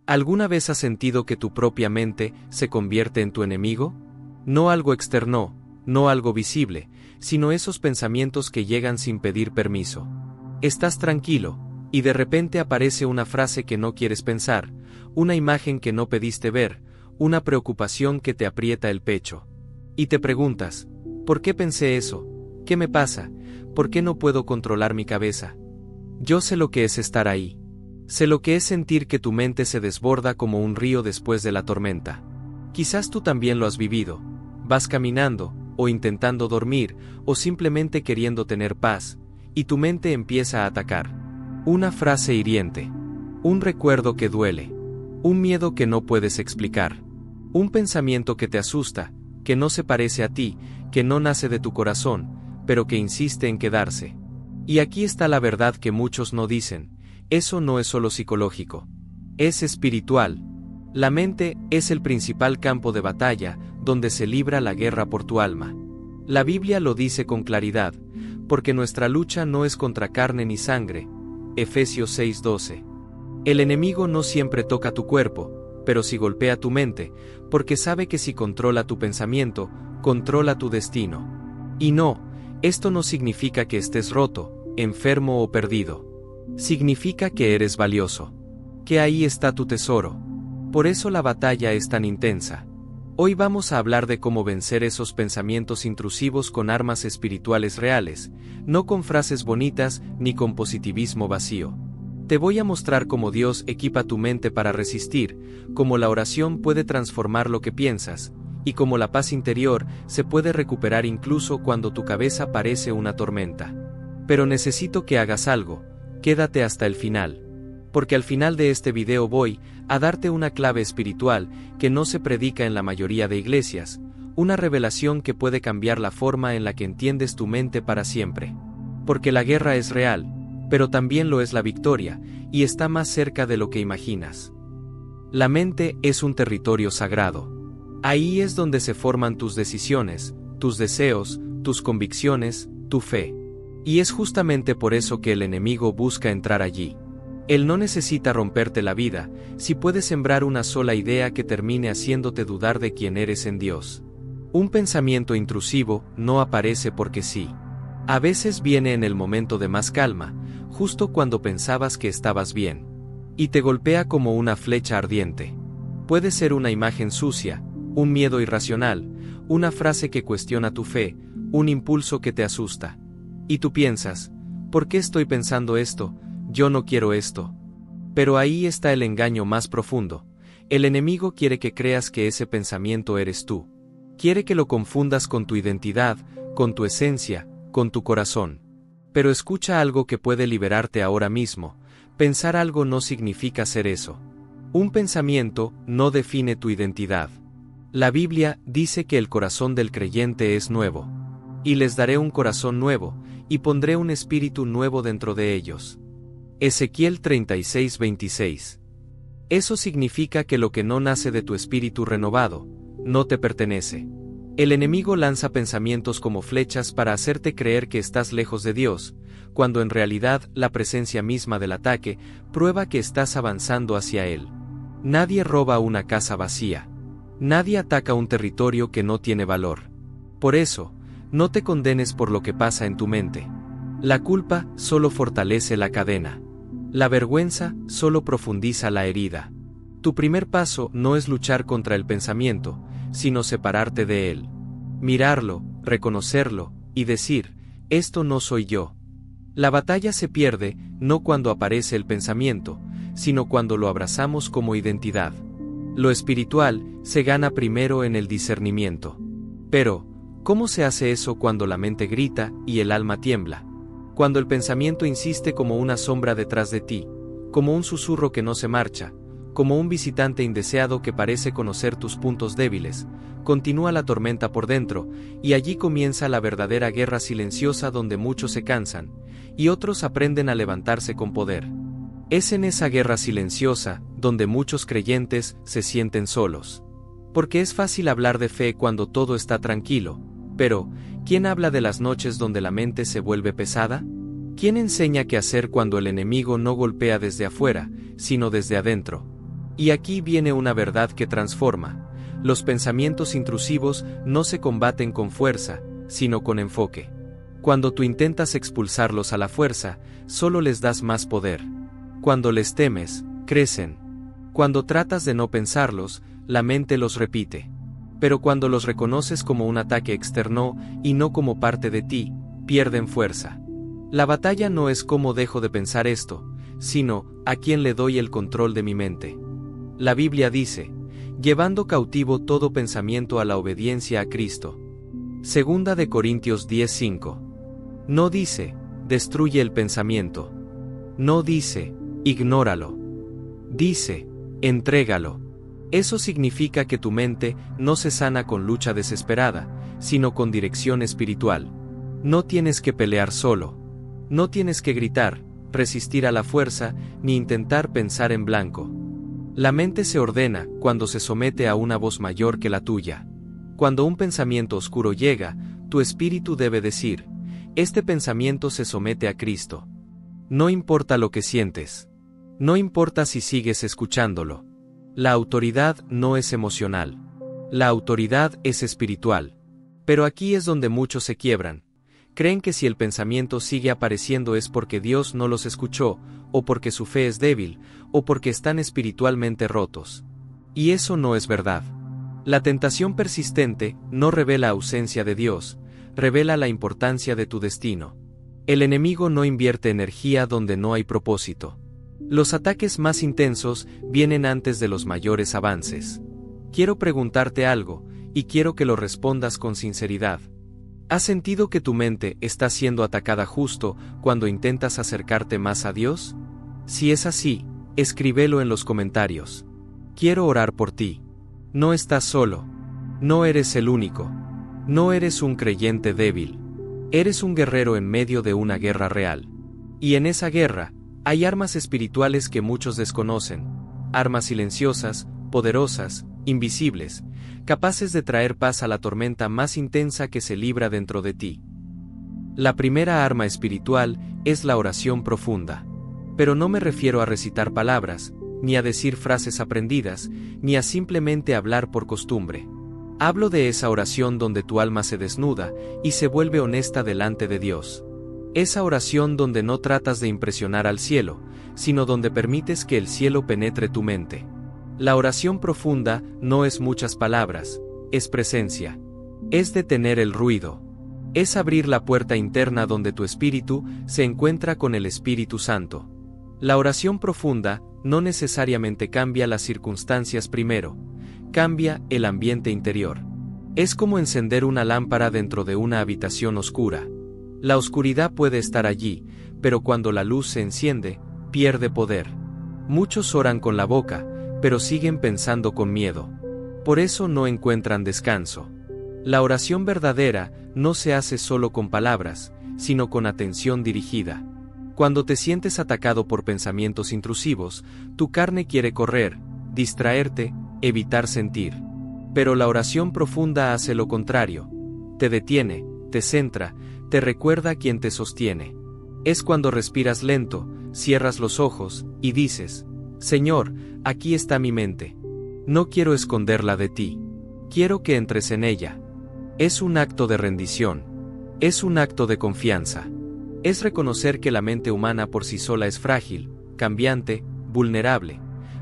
¿Alguna vez has sentido que tu propia mente se convierte en tu enemigo? No algo externo, no algo visible, sino esos pensamientos que llegan sin pedir permiso. Estás tranquilo, y de repente aparece una frase que no quieres pensar, una imagen que no pediste ver, una preocupación que te aprieta el pecho. Y te preguntas, ¿por qué pensé eso? ¿Qué me pasa? ¿Por qué no puedo controlar mi cabeza? Yo sé lo que es estar ahí. Sé lo que es sentir que tu mente se desborda como un río después de la tormenta. Quizás tú también lo has vivido. Vas caminando, o intentando dormir, o simplemente queriendo tener paz, y tu mente empieza a atacar. Una frase hiriente. Un recuerdo que duele. Un miedo que no puedes explicar. Un pensamiento que te asusta, que no se parece a ti, que no nace de tu corazón, pero que insiste en quedarse. Y aquí está la verdad que muchos no dicen. Eso no es solo psicológico. Es espiritual. La mente es el principal campo de batalla, donde se libra la guerra por tu alma. La Biblia lo dice con claridad, porque nuestra lucha no es contra carne ni sangre. Efesios 6:12. El enemigo no siempre toca tu cuerpo, pero sí golpea tu mente, porque sabe que si controla tu pensamiento, controla tu destino. Y no, esto no significa que estés roto, enfermo o perdido. Significa que eres valioso. Que ahí está tu tesoro. Por eso la batalla es tan intensa. Hoy vamos a hablar de cómo vencer esos pensamientos intrusivos con armas espirituales reales, no con frases bonitas ni con positivismo vacío. Te voy a mostrar cómo Dios equipa tu mente para resistir, cómo la oración puede transformar lo que piensas, y cómo la paz interior se puede recuperar incluso cuando tu cabeza parece una tormenta. Pero necesito que hagas algo. Quédate hasta el final. Porque al final de este video voy a darte una clave espiritual que no se predica en la mayoría de iglesias, una revelación que puede cambiar la forma en la que entiendes tu mente para siempre. Porque la guerra es real, pero también lo es la victoria, y está más cerca de lo que imaginas. La mente es un territorio sagrado. Ahí es donde se forman tus decisiones, tus deseos, tus convicciones, tu fe. Y es justamente por eso que el enemigo busca entrar allí. Él no necesita romperte la vida, si puedes sembrar una sola idea que termine haciéndote dudar de quién eres en Dios. Un pensamiento intrusivo no aparece porque sí. A veces viene en el momento de más calma, justo cuando pensabas que estabas bien. Y te golpea como una flecha ardiente. Puede ser una imagen sucia, un miedo irracional, una frase que cuestiona tu fe, un impulso que te asusta. Y tú piensas, ¿por qué estoy pensando esto? Yo no quiero esto. Pero ahí está el engaño más profundo. El enemigo quiere que creas que ese pensamiento eres tú. Quiere que lo confundas con tu identidad, con tu esencia, con tu corazón. Pero escucha algo que puede liberarte ahora mismo. Pensar algo no significa ser eso. Un pensamiento no define tu identidad. La Biblia dice que el corazón del creyente es nuevo. Y les daré un corazón nuevo, y pondré un espíritu nuevo dentro de ellos. Ezequiel 36:26. Eso significa que lo que no nace de tu espíritu renovado, no te pertenece. El enemigo lanza pensamientos como flechas para hacerte creer que estás lejos de Dios, cuando en realidad la presencia misma del ataque prueba que estás avanzando hacia Él. Nadie roba una casa vacía. Nadie ataca un territorio que no tiene valor. Por eso, no te condenes por lo que pasa en tu mente. La culpa solo fortalece la cadena. La vergüenza solo profundiza la herida. Tu primer paso no es luchar contra el pensamiento, sino separarte de él. Mirarlo, reconocerlo, y decir, esto no soy yo. La batalla se pierde, no cuando aparece el pensamiento, sino cuando lo abrazamos como identidad. Lo espiritual se gana primero en el discernimiento. Pero, ¿cómo se hace eso cuando la mente grita y el alma tiembla? Cuando el pensamiento insiste como una sombra detrás de ti, como un susurro que no se marcha, como un visitante indeseado que parece conocer tus puntos débiles, continúa la tormenta por dentro, y allí comienza la verdadera guerra silenciosa donde muchos se cansan, y otros aprenden a levantarse con poder. Es en esa guerra silenciosa donde muchos creyentes se sienten solos. Porque es fácil hablar de fe cuando todo está tranquilo, pero, ¿quién habla de las noches donde la mente se vuelve pesada? ¿Quién enseña qué hacer cuando el enemigo no golpea desde afuera, sino desde adentro? Y aquí viene una verdad que transforma. Los pensamientos intrusivos no se combaten con fuerza, sino con enfoque. Cuando tú intentas expulsarlos a la fuerza, solo les das más poder. Cuando les temes, crecen. Cuando tratas de no pensarlos, la mente los repite. Pero cuando los reconoces como un ataque externo y no como parte de ti, pierden fuerza. La batalla no es cómo dejo de pensar esto, sino a quién le doy el control de mi mente. La Biblia dice, llevando cautivo todo pensamiento a la obediencia a Cristo. Segunda de Corintios 10:5. No dice, destruye el pensamiento. No dice, ignóralo. Dice, entrégalo. Eso significa que tu mente no se sana con lucha desesperada, sino con dirección espiritual. No tienes que pelear solo. No tienes que gritar, resistir a la fuerza, ni intentar pensar en blanco. La mente se ordena cuando se somete a una voz mayor que la tuya. Cuando un pensamiento oscuro llega, tu espíritu debe decir, este pensamiento se somete a Cristo. No importa lo que sientes. No importa si sigues escuchándolo. La autoridad no es emocional. La autoridad es espiritual. Pero aquí es donde muchos se quiebran. Creen que si el pensamiento sigue apareciendo es porque Dios no los escuchó, o porque su fe es débil, o porque están espiritualmente rotos. Y eso no es verdad. La tentación persistente no revela ausencia de Dios, revela la importancia de tu destino. El enemigo no invierte energía donde no hay propósito. Los ataques más intensos vienen antes de los mayores avances. Quiero preguntarte algo, y quiero que lo respondas con sinceridad. ¿Has sentido que tu mente está siendo atacada justo cuando intentas acercarte más a Dios? Si es así, escríbelo en los comentarios. Quiero orar por ti. No estás solo. No eres el único. No eres un creyente débil. Eres un guerrero en medio de una guerra real. Y en esa guerra, hay armas espirituales que muchos desconocen. Armas silenciosas, poderosas, invisibles, capaces de traer paz a la tormenta más intensa que se libra dentro de ti. La primera arma espiritual es la oración profunda. Pero no me refiero a recitar palabras, ni a decir frases aprendidas, ni a simplemente hablar por costumbre. Hablo de esa oración donde tu alma se desnuda y se vuelve honesta delante de Dios. Esa oración donde no tratas de impresionar al cielo, sino donde permites que el cielo penetre tu mente. La oración profunda no es muchas palabras, es presencia. Es detener el ruido. Es abrir la puerta interna donde tu espíritu se encuentra con el Espíritu Santo. La oración profunda no necesariamente cambia las circunstancias primero, cambia el ambiente interior. Es como encender una lámpara dentro de una habitación oscura. La oscuridad puede estar allí, pero cuando la luz se enciende, pierde poder. Muchos oran con la boca, pero siguen pensando con miedo. Por eso no encuentran descanso. La oración verdadera no se hace solo con palabras, sino con atención dirigida. Cuando te sientes atacado por pensamientos intrusivos, tu carne quiere correr, distraerte, evitar sentir. Pero la oración profunda hace lo contrario. Te detiene, te centra, te recuerda quién te sostiene. Es cuando respiras lento, cierras los ojos, y dices, Señor, aquí está mi mente. No quiero esconderla de ti. Quiero que entres en ella. Es un acto de rendición. Es un acto de confianza. Es reconocer que la mente humana por sí sola es frágil, cambiante, vulnerable,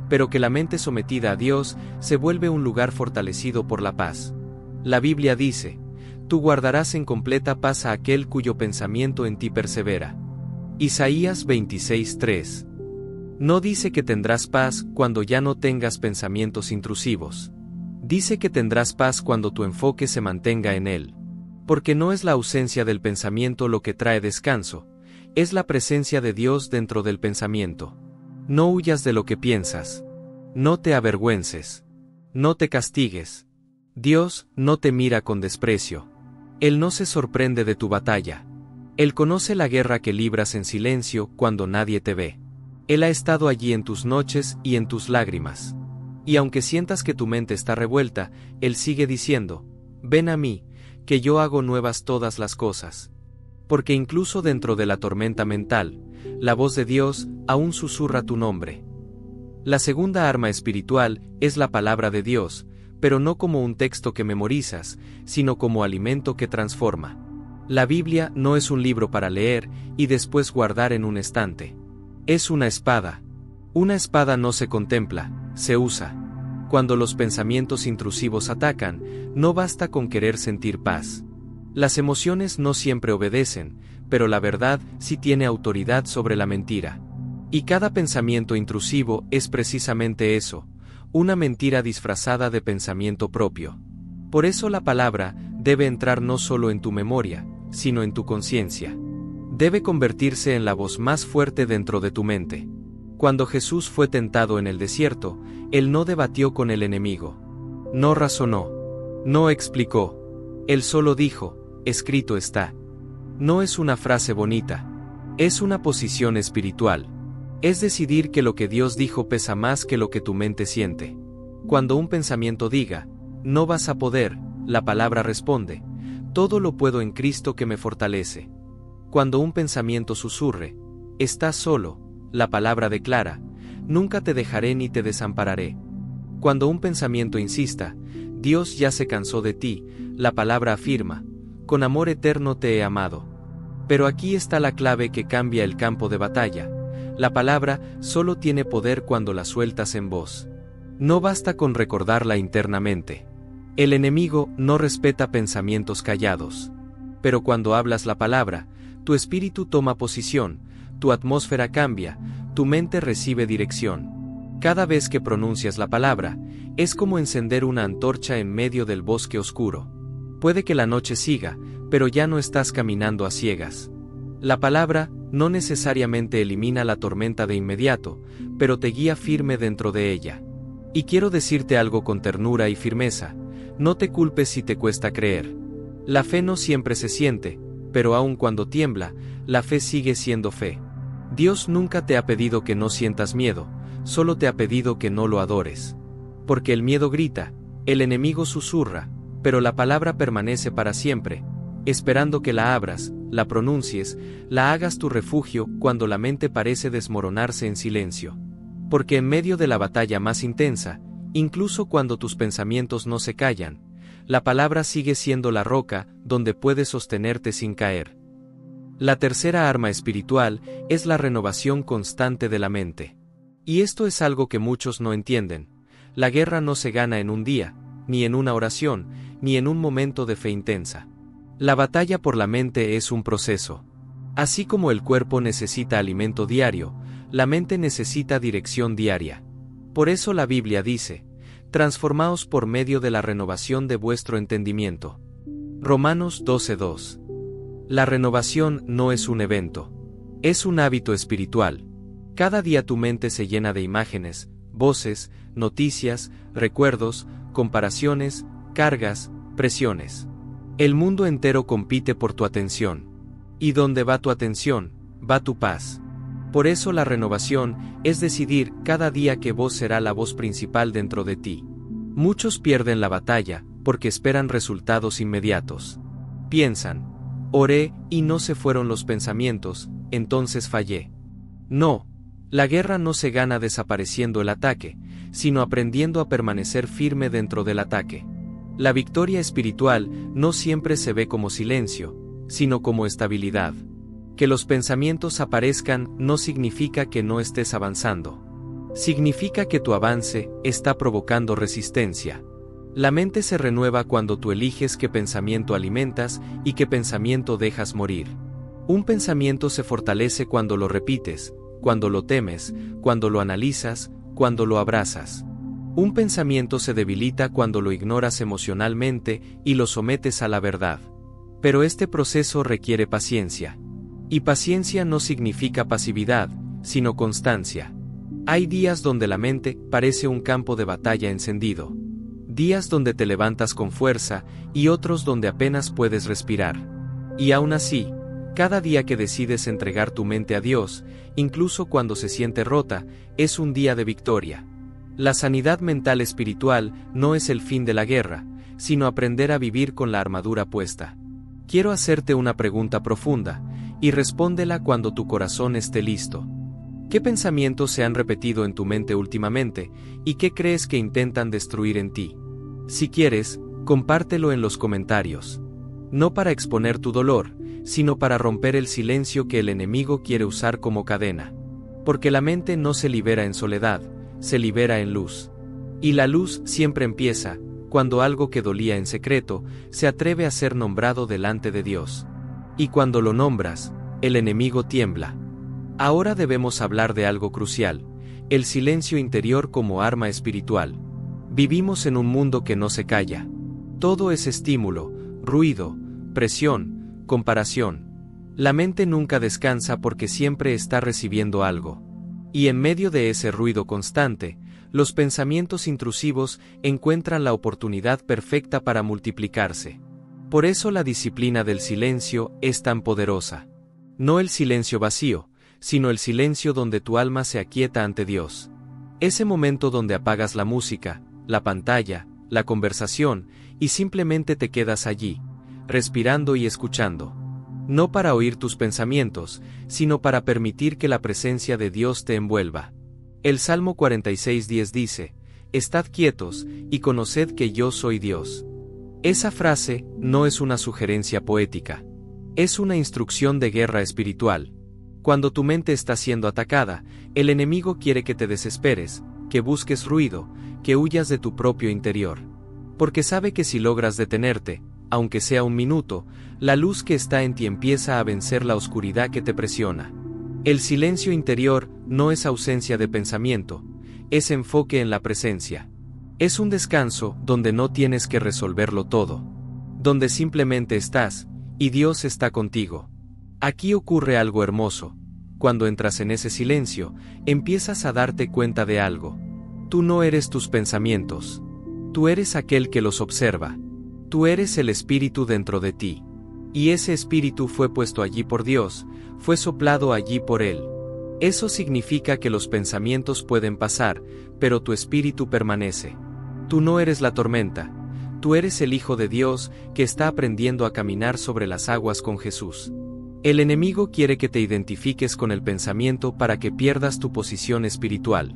pero que la mente sometida a Dios se vuelve un lugar fortalecido por la paz. La Biblia dice, tú guardarás en completa paz a aquel cuyo pensamiento en ti persevera. Isaías 26:3. No dice que tendrás paz cuando ya no tengas pensamientos intrusivos. Dice que tendrás paz cuando tu enfoque se mantenga en él. Porque no es la ausencia del pensamiento lo que trae descanso, es la presencia de Dios dentro del pensamiento. No huyas de lo que piensas. No te avergüences. No te castigues. Dios no te mira con desprecio. Él no se sorprende de tu batalla. Él conoce la guerra que libras en silencio cuando nadie te ve. Él ha estado allí en tus noches y en tus lágrimas. Y aunque sientas que tu mente está revuelta, Él sigue diciendo, ven a mí, que yo hago nuevas todas las cosas. Porque incluso dentro de la tormenta mental, la voz de Dios aún susurra tu nombre. La segunda arma espiritual es la palabra de Dios, pero no como un texto que memorizas, sino como alimento que transforma. La Biblia no es un libro para leer y después guardar en un estante. Es una espada. Una espada no se contempla, se usa. Cuando los pensamientos intrusivos atacan, no basta con querer sentir paz. Las emociones no siempre obedecen, pero la verdad sí tiene autoridad sobre la mentira. Y cada pensamiento intrusivo es precisamente eso, una mentira disfrazada de pensamiento propio. Por eso la palabra debe entrar no solo en tu memoria, sino en tu conciencia. Debe convertirse en la voz más fuerte dentro de tu mente. Cuando Jesús fue tentado en el desierto, Él no debatió con el enemigo. No razonó. No explicó. Él solo dijo, escrito está. No es una frase bonita. Es una posición espiritual. Es decidir que lo que Dios dijo pesa más que lo que tu mente siente. Cuando un pensamiento diga, no vas a poder, la palabra responde, todo lo puedo en Cristo que me fortalece. Cuando un pensamiento susurre, estás solo, la palabra declara, nunca te dejaré ni te desampararé. Cuando un pensamiento insista, Dios ya se cansó de ti, la palabra afirma, con amor eterno te he amado. Pero aquí está la clave que cambia el campo de batalla. La palabra solo tiene poder cuando la sueltas en voz. No basta con recordarla internamente. El enemigo no respeta pensamientos callados. Pero cuando hablas la palabra, tu espíritu toma posición, tu atmósfera cambia, tu mente recibe dirección. Cada vez que pronuncias la palabra, es como encender una antorcha en medio del bosque oscuro. Puede que la noche siga, pero ya no estás caminando a ciegas. La palabra no necesariamente elimina la tormenta de inmediato, pero te guía firme dentro de ella. Y quiero decirte algo con ternura y firmeza, no te culpes si te cuesta creer. La fe no siempre se siente, pero aun cuando tiembla, la fe sigue siendo fe. Dios nunca te ha pedido que no sientas miedo, solo te ha pedido que no lo adores. Porque el miedo grita, el enemigo susurra, pero la palabra permanece para siempre, esperando que la abras, la pronuncies, la hagas tu refugio cuando la mente parece desmoronarse en silencio. Porque en medio de la batalla más intensa, incluso cuando tus pensamientos no se callan, la palabra sigue siendo la roca donde puedes sostenerte sin caer. La tercera arma espiritual es la renovación constante de la mente. Y esto es algo que muchos no entienden. La guerra no se gana en un día, ni en una oración, ni en un momento de fe intensa. La batalla por la mente es un proceso. Así como el cuerpo necesita alimento diario, la mente necesita dirección diaria. Por eso la Biblia dice, transformaos por medio de la renovación de vuestro entendimiento. Romanos 12:2. La renovación no es un evento. Es un hábito espiritual. Cada día tu mente se llena de imágenes, voces, noticias, recuerdos, comparaciones, cargas, presiones. El mundo entero compite por tu atención. Y donde va tu atención, va tu paz. Por eso la renovación es decidir cada día qué voz será la voz principal dentro de ti. Muchos pierden la batalla porque esperan resultados inmediatos. Piensan, oré y no se fueron los pensamientos, entonces fallé. No, la guerra no se gana desapareciendo el ataque, sino aprendiendo a permanecer firme dentro del ataque. La victoria espiritual no siempre se ve como silencio, sino como estabilidad. Que los pensamientos aparezcan no significa que no estés avanzando. Significa que tu avance está provocando resistencia. La mente se renueva cuando tú eliges qué pensamiento alimentas y qué pensamiento dejas morir. Un pensamiento se fortalece cuando lo repites, cuando lo temes, cuando lo analizas, cuando lo abrazas. Un pensamiento se debilita cuando lo ignoras emocionalmente y lo sometes a la verdad. Pero este proceso requiere paciencia. Y paciencia no significa pasividad, sino constancia. Hay días donde la mente parece un campo de batalla encendido. Días donde te levantas con fuerza y otros donde apenas puedes respirar. Y aún así, cada día que decides entregar tu mente a Dios, incluso cuando se siente rota, es un día de victoria. La sanidad mental espiritual no es el fin de la guerra, sino aprender a vivir con la armadura puesta. Quiero hacerte una pregunta profunda, y respóndela cuando tu corazón esté listo. ¿Qué pensamientos se han repetido en tu mente últimamente y qué crees que intentan destruir en ti? Si quieres, compártelo en los comentarios. No para exponer tu dolor, sino para romper el silencio que el enemigo quiere usar como cadena. Porque la mente no se libera en soledad, se libera en luz. Y la luz siempre empieza cuando algo que dolía en secreto se atreve a ser nombrado delante de Dios. Y cuando lo nombras, el enemigo tiembla. Ahora debemos hablar de algo crucial, el silencio interior como arma espiritual. Vivimos en un mundo que no se calla. Todo es estímulo, ruido, presión, comparación. La mente nunca descansa porque siempre está recibiendo algo. Y en medio de ese ruido constante, los pensamientos intrusivos encuentran la oportunidad perfecta para multiplicarse. Por eso la disciplina del silencio es tan poderosa. No el silencio vacío, sino el silencio donde tu alma se aquieta ante Dios. Ese momento donde apagas la música, la pantalla, la conversación, y simplemente te quedas allí, respirando y escuchando. No para oír tus pensamientos, sino para permitir que la presencia de Dios te envuelva. El Salmo 46:10 dice, «Estad quietos, y conoced que yo soy Dios». Esa frase no es una sugerencia poética. Es una instrucción de guerra espiritual. Cuando tu mente está siendo atacada, el enemigo quiere que te desesperes, que busques ruido, que huyas de tu propio interior. Porque sabe que si logras detenerte, aunque sea un minuto, la luz que está en ti empieza a vencer la oscuridad que te presiona. El silencio interior no es ausencia de pensamiento, es enfoque en la presencia. Es un descanso donde no tienes que resolverlo todo. Donde simplemente estás, y Dios está contigo. Aquí ocurre algo hermoso. Cuando entras en ese silencio, empiezas a darte cuenta de algo. Tú no eres tus pensamientos. Tú eres aquel que los observa. Tú eres el espíritu dentro de ti. Y ese espíritu fue puesto allí por Dios, fue soplado allí por Él. Eso significa que los pensamientos pueden pasar, pero tu espíritu permanece. Tú no eres la tormenta. Tú eres el Hijo de Dios que está aprendiendo a caminar sobre las aguas con Jesús. El enemigo quiere que te identifiques con el pensamiento para que pierdas tu posición espiritual.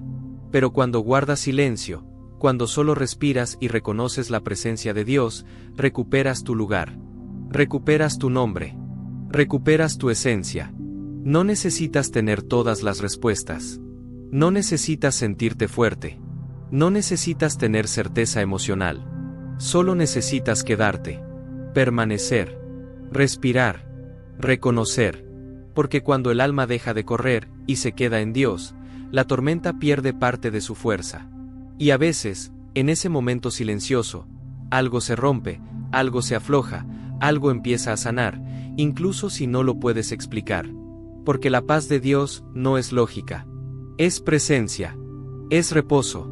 Pero cuando guardas silencio, cuando solo respiras y reconoces la presencia de Dios, recuperas tu lugar. Recuperas tu nombre. Recuperas tu esencia. No necesitas tener todas las respuestas. No necesitas sentirte fuerte. No necesitas tener certeza emocional. Solo necesitas quedarte. Permanecer. Respirar. Reconocer. Porque cuando el alma deja de correr y se queda en Dios, la tormenta pierde parte de su fuerza. Y a veces, en ese momento silencioso, algo se rompe, algo se afloja, algo empieza a sanar, incluso si no lo puedes explicar. Porque la paz de Dios no es lógica. Es presencia. Es reposo.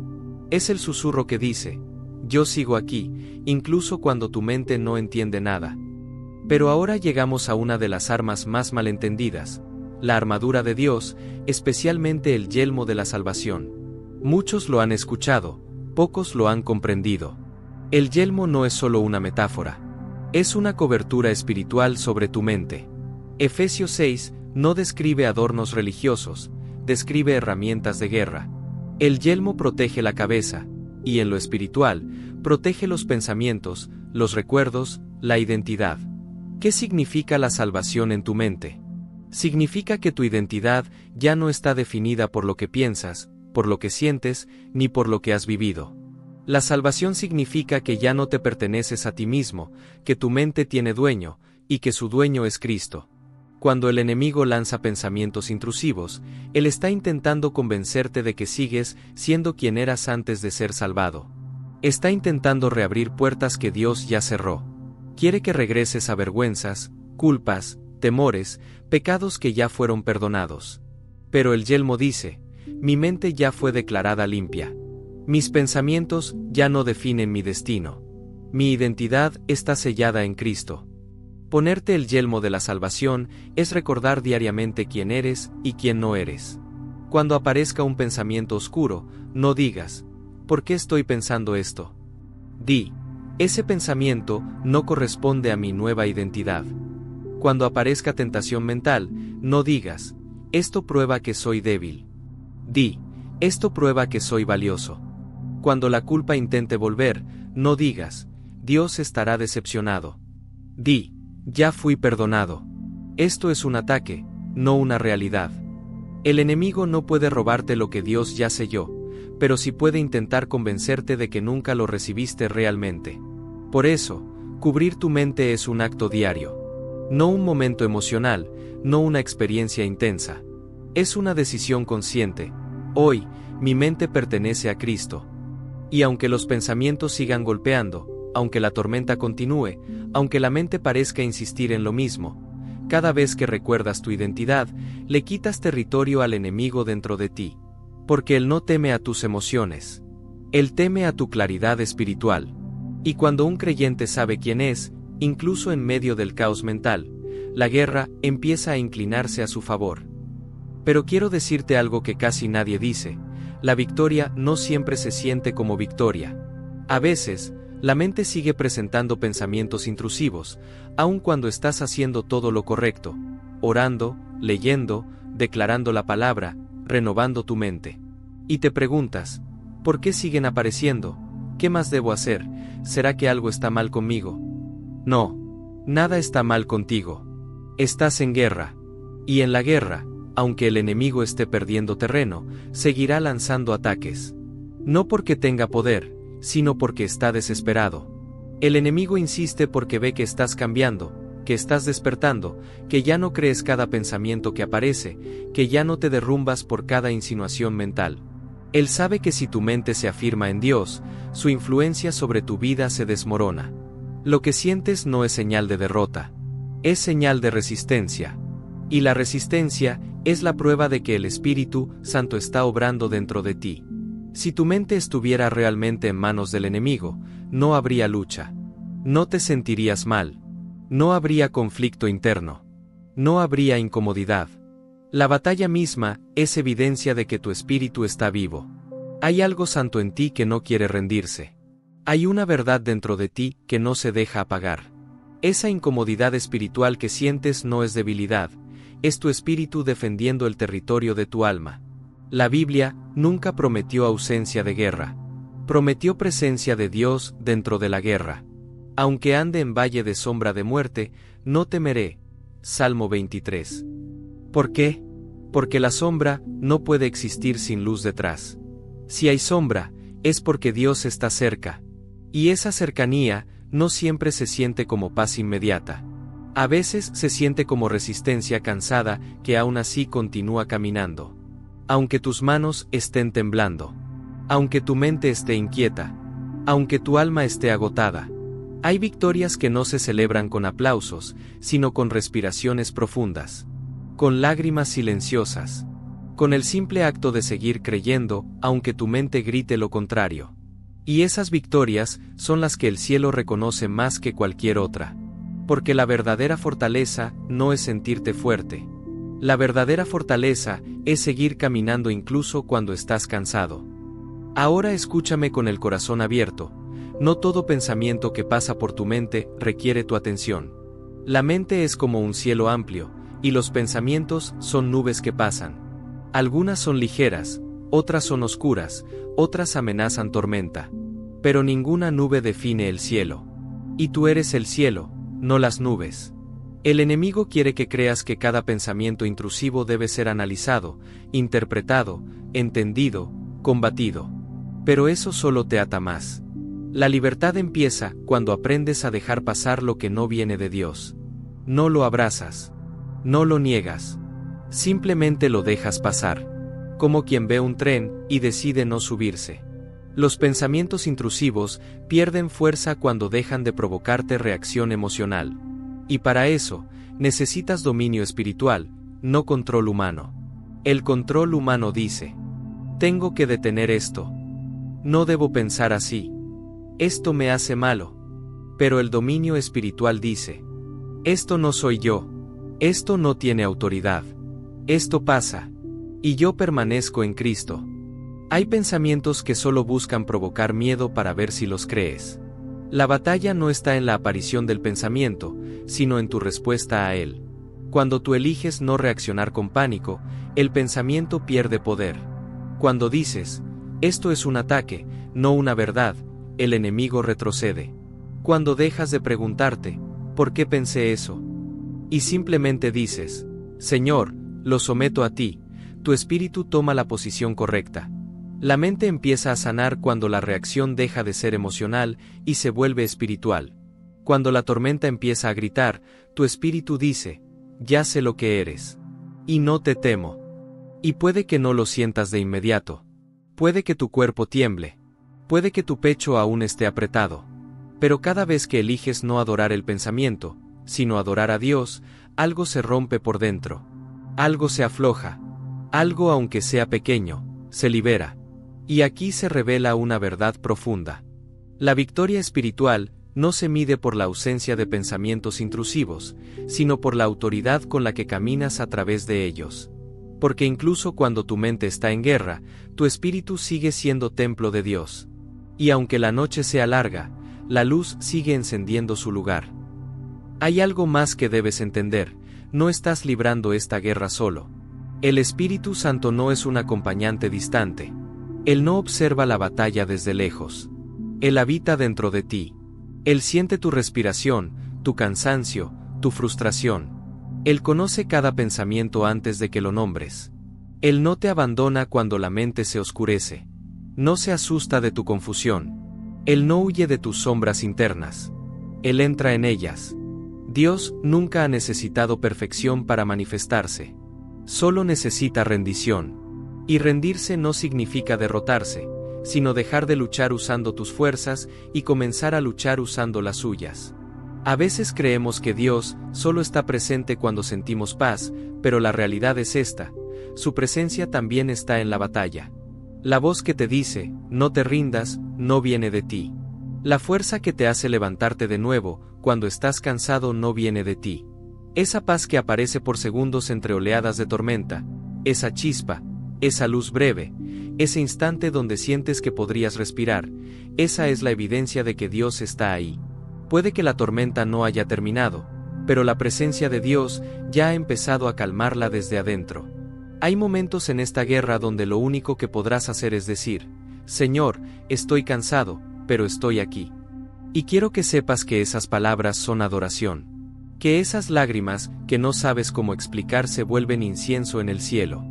Es el susurro que dice, yo sigo aquí, incluso cuando tu mente no entiende nada. Pero ahora llegamos a una de las armas más malentendidas, la armadura de Dios, especialmente el yelmo de la salvación. Muchos lo han escuchado, pocos lo han comprendido. El yelmo no es solo una metáfora. Es una cobertura espiritual sobre tu mente. Efesios 6 no describe adornos religiosos, describe herramientas de guerra. El yelmo protege la cabeza, y en lo espiritual, protege los pensamientos, los recuerdos, la identidad. ¿Qué significa la salvación en tu mente? Significa que tu identidad ya no está definida por lo que piensas, por lo que sientes, ni por lo que has vivido. La salvación significa que ya no te perteneces a ti mismo, que tu mente tiene dueño, y que su dueño es Cristo. Cuando el enemigo lanza pensamientos intrusivos, él está intentando convencerte de que sigues siendo quien eras antes de ser salvado. Está intentando reabrir puertas que Dios ya cerró. Quiere que regreses a vergüenzas, culpas, temores, pecados que ya fueron perdonados. Pero el yelmo dice, mi mente ya fue declarada limpia. Mis pensamientos ya no definen mi destino. Mi identidad está sellada en Cristo. Ponerte el yelmo de la salvación es recordar diariamente quién eres y quién no eres. Cuando aparezca un pensamiento oscuro, no digas, ¿por qué estoy pensando esto? Di, ese pensamiento no corresponde a mi nueva identidad. Cuando aparezca tentación mental, no digas, esto prueba que soy débil. Di, esto prueba que soy valioso. Cuando la culpa intente volver, no digas, Dios estará decepcionado. Di, ya fui perdonado. Esto es un ataque, no una realidad. El enemigo no puede robarte lo que Dios ya selló, pero sí puede intentar convencerte de que nunca lo recibiste realmente. Por eso, cubrir tu mente es un acto diario. No un momento emocional, no una experiencia intensa. Es una decisión consciente. Hoy, mi mente pertenece a Cristo. Y aunque los pensamientos sigan golpeando, aunque la tormenta continúe, aunque la mente parezca insistir en lo mismo, cada vez que recuerdas tu identidad, le quitas territorio al enemigo dentro de ti. Porque él no teme a tus emociones. Él teme a tu claridad espiritual. Y cuando un creyente sabe quién es, incluso en medio del caos mental, la guerra empieza a inclinarse a su favor. Pero quiero decirte algo que casi nadie dice: la victoria no siempre se siente como victoria. A veces, la mente sigue presentando pensamientos intrusivos, aun cuando estás haciendo todo lo correcto, orando, leyendo, declarando la palabra, renovando tu mente. Y te preguntas, ¿por qué siguen apareciendo? ¿Qué más debo hacer? ¿Será que algo está mal conmigo? No, nada está mal contigo. Estás en guerra. Y en la guerra, aunque el enemigo esté perdiendo terreno, seguirá lanzando ataques. No porque tenga poder, sino porque está desesperado. El enemigo insiste porque ve que estás cambiando, que estás despertando, que ya no crees cada pensamiento que aparece, que ya no te derrumbas por cada insinuación mental. Él sabe que si tu mente se afirma en Dios, su influencia sobre tu vida se desmorona. Lo que sientes no es señal de derrota, es señal de resistencia. Y la resistencia es la prueba de que el Espíritu Santo está obrando dentro de ti. Si tu mente estuviera realmente en manos del enemigo, no habría lucha. No te sentirías mal. No habría conflicto interno. No habría incomodidad. La batalla misma es evidencia de que tu espíritu está vivo. Hay algo santo en ti que no quiere rendirse. Hay una verdad dentro de ti que no se deja apagar. Esa incomodidad espiritual que sientes no es debilidad, es tu espíritu defendiendo el territorio de tu alma. La Biblia nunca prometió ausencia de guerra. Prometió presencia de Dios dentro de la guerra. Aunque ande en valle de sombra de muerte, no temeré. Salmo 23. ¿Por qué? Porque la sombra no puede existir sin luz detrás. Si hay sombra, es porque Dios está cerca. Y esa cercanía no siempre se siente como paz inmediata. A veces se siente como resistencia cansada que aún así continúa caminando. Aunque tus manos estén temblando. Aunque tu mente esté inquieta. Aunque tu alma esté agotada. Hay victorias que no se celebran con aplausos, sino con respiraciones profundas. Con lágrimas silenciosas. Con el simple acto de seguir creyendo, aunque tu mente grite lo contrario. Y esas victorias son las que el cielo reconoce más que cualquier otra. Porque la verdadera fortaleza no es sentirte fuerte. La verdadera fortaleza es seguir caminando incluso cuando estás cansado. Ahora escúchame con el corazón abierto. No todo pensamiento que pasa por tu mente requiere tu atención. La mente es como un cielo amplio, y los pensamientos son nubes que pasan. Algunas son ligeras, otras son oscuras, otras amenazan tormenta. Pero ninguna nube define el cielo. Y tú eres el cielo, no las nubes. El enemigo quiere que creas que cada pensamiento intrusivo debe ser analizado, interpretado, entendido, combatido. Pero eso solo te ata más. La libertad empieza cuando aprendes a dejar pasar lo que no viene de Dios. No lo abrazas. No lo niegas. Simplemente lo dejas pasar. Como quien ve un tren y decide no subirse. Los pensamientos intrusivos pierden fuerza cuando dejan de provocarte reacción emocional. Y para eso, necesitas dominio espiritual, no control humano. El control humano dice: tengo que detener esto. No debo pensar así. Esto me hace malo. Pero el dominio espiritual dice: esto no soy yo. Esto no tiene autoridad. Esto pasa. Y yo permanezco en Cristo. Hay pensamientos que solo buscan provocar miedo para ver si los crees. La batalla no está en la aparición del pensamiento, sino en tu respuesta a él. Cuando tú eliges no reaccionar con pánico, el pensamiento pierde poder. Cuando dices, esto es un ataque, no una verdad, el enemigo retrocede. Cuando dejas de preguntarte, ¿por qué pensé eso? Y simplemente dices, Señor, lo someto a ti, tu espíritu toma la posición correcta. La mente empieza a sanar cuando la reacción deja de ser emocional y se vuelve espiritual. Cuando la tormenta empieza a gritar, tu espíritu dice, ya sé lo que eres. Y no te temo. Y puede que no lo sientas de inmediato. Puede que tu cuerpo tiemble. Puede que tu pecho aún esté apretado. Pero cada vez que eliges no adorar el pensamiento, sino adorar a Dios, algo se rompe por dentro. Algo se afloja. Algo, aunque sea pequeño, se libera. Y aquí se revela una verdad profunda. La victoria espiritual no se mide por la ausencia de pensamientos intrusivos, sino por la autoridad con la que caminas a través de ellos. Porque incluso cuando tu mente está en guerra, tu espíritu sigue siendo templo de Dios. Y aunque la noche sea larga, la luz sigue encendiendo su lugar. Hay algo más que debes entender, no estás librando esta guerra solo. El Espíritu Santo no es un acompañante distante. Él no observa la batalla desde lejos. Él habita dentro de ti. Él siente tu respiración, tu cansancio, tu frustración. Él conoce cada pensamiento antes de que lo nombres. Él no te abandona cuando la mente se oscurece. No se asusta de tu confusión. Él no huye de tus sombras internas. Él entra en ellas. Dios nunca ha necesitado perfección para manifestarse. Solo necesita rendición. Y rendirse no significa derrotarse, sino dejar de luchar usando tus fuerzas y comenzar a luchar usando las suyas. A veces creemos que Dios solo está presente cuando sentimos paz, pero la realidad es esta: su presencia también está en la batalla. La voz que te dice, no te rindas, no viene de ti. La fuerza que te hace levantarte de nuevo, cuando estás cansado, no viene de ti. Esa paz que aparece por segundos entre oleadas de tormenta, esa chispa, esa luz breve, ese instante donde sientes que podrías respirar, esa es la evidencia de que Dios está ahí. Puede que la tormenta no haya terminado, pero la presencia de Dios ya ha empezado a calmarla desde adentro. Hay momentos en esta guerra donde lo único que podrás hacer es decir, Señor, estoy cansado, pero estoy aquí. Y quiero que sepas que esas palabras son adoración. Que esas lágrimas, que no sabes cómo explicar, se vuelven incienso en el cielo.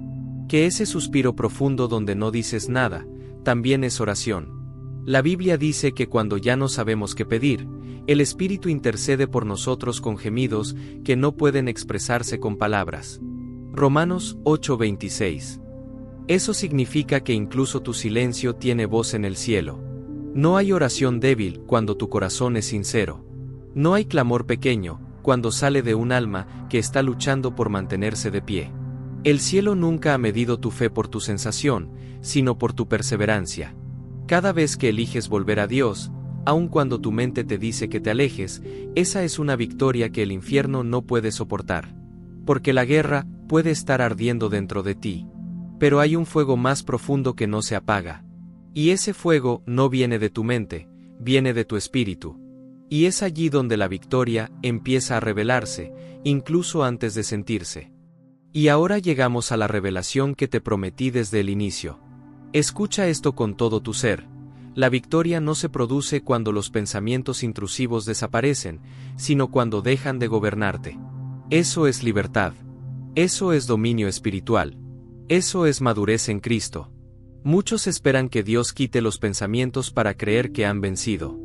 Que ese suspiro profundo donde no dices nada, también es oración. La Biblia dice que cuando ya no sabemos qué pedir, el Espíritu intercede por nosotros con gemidos que no pueden expresarse con palabras. Romanos 8:26. Eso significa que incluso tu silencio tiene voz en el cielo. No hay oración débil cuando tu corazón es sincero. No hay clamor pequeño cuando sale de un alma que está luchando por mantenerse de pie. El cielo nunca ha medido tu fe por tu sensación, sino por tu perseverancia. Cada vez que eliges volver a Dios, aun cuando tu mente te dice que te alejes, esa es una victoria que el infierno no puede soportar. Porque la guerra puede estar ardiendo dentro de ti. Pero hay un fuego más profundo que no se apaga. Y ese fuego no viene de tu mente, viene de tu espíritu. Y es allí donde la victoria empieza a revelarse, incluso antes de sentirse. Y ahora llegamos a la revelación que te prometí desde el inicio. Escucha esto con todo tu ser. La victoria no se produce cuando los pensamientos intrusivos desaparecen, sino cuando dejan de gobernarte. Eso es libertad. Eso es dominio espiritual. Eso es madurez en Cristo. Muchos esperan que Dios quite los pensamientos para creer que han vencido.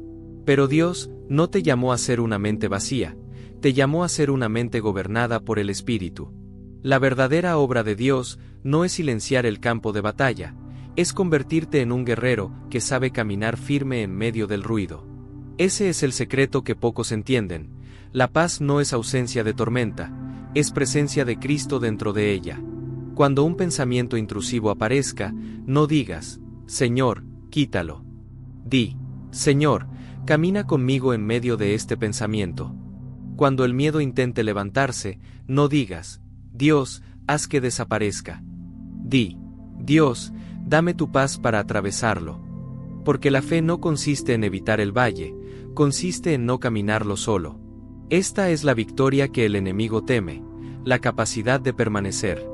Pero Dios no te llamó a ser una mente vacía, te llamó a ser una mente gobernada por el Espíritu. La verdadera obra de Dios no es silenciar el campo de batalla, es convertirte en un guerrero que sabe caminar firme en medio del ruido. Ese es el secreto que pocos entienden. La paz no es ausencia de tormenta, es presencia de Cristo dentro de ella. Cuando un pensamiento intrusivo aparezca, no digas, Señor, quítalo. Di, Señor, camina conmigo en medio de este pensamiento. Cuando el miedo intente levantarse, no digas, Dios, haz que desaparezca. Di, Dios, dame tu paz para atravesarlo. Porque la fe no consiste en evitar el valle, consiste en no caminarlo solo. Esta es la victoria que el enemigo teme, la capacidad de permanecer.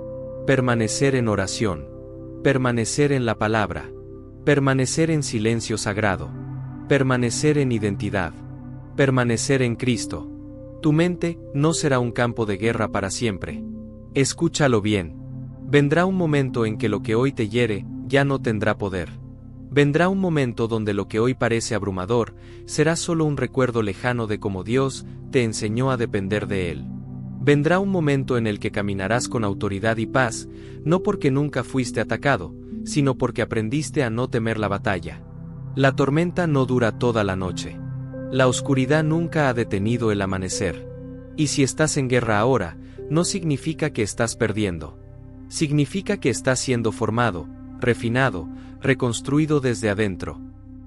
Permanecer en oración. Permanecer en la palabra. Permanecer en silencio sagrado. Permanecer en identidad. Permanecer en Cristo. Tu mente no será un campo de guerra para siempre. Escúchalo bien. Vendrá un momento en que lo que hoy te hiere ya no tendrá poder. Vendrá un momento donde lo que hoy parece abrumador será solo un recuerdo lejano de cómo Dios te enseñó a depender de Él. Vendrá un momento en el que caminarás con autoridad y paz, no porque nunca fuiste atacado, sino porque aprendiste a no temer la batalla. La tormenta no dura toda la noche. La oscuridad nunca ha detenido el amanecer. Y si estás en guerra ahora, no significa que estás perdiendo. Significa que estás siendo formado, refinado, reconstruido desde adentro.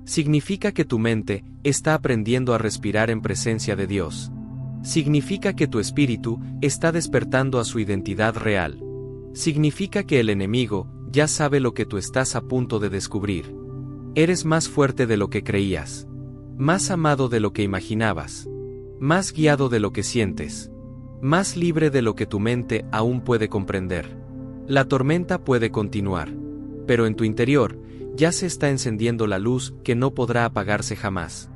Significa que tu mente está aprendiendo a respirar en presencia de Dios. Significa que tu espíritu está despertando a su identidad real. Significa que el enemigo ya sabe lo que tú estás a punto de descubrir. Eres más fuerte de lo que creías. Más amado de lo que imaginabas. Más guiado de lo que sientes. Más libre de lo que tu mente aún puede comprender. La tormenta puede continuar. Pero en tu interior, ya se está encendiendo la luz que no podrá apagarse jamás.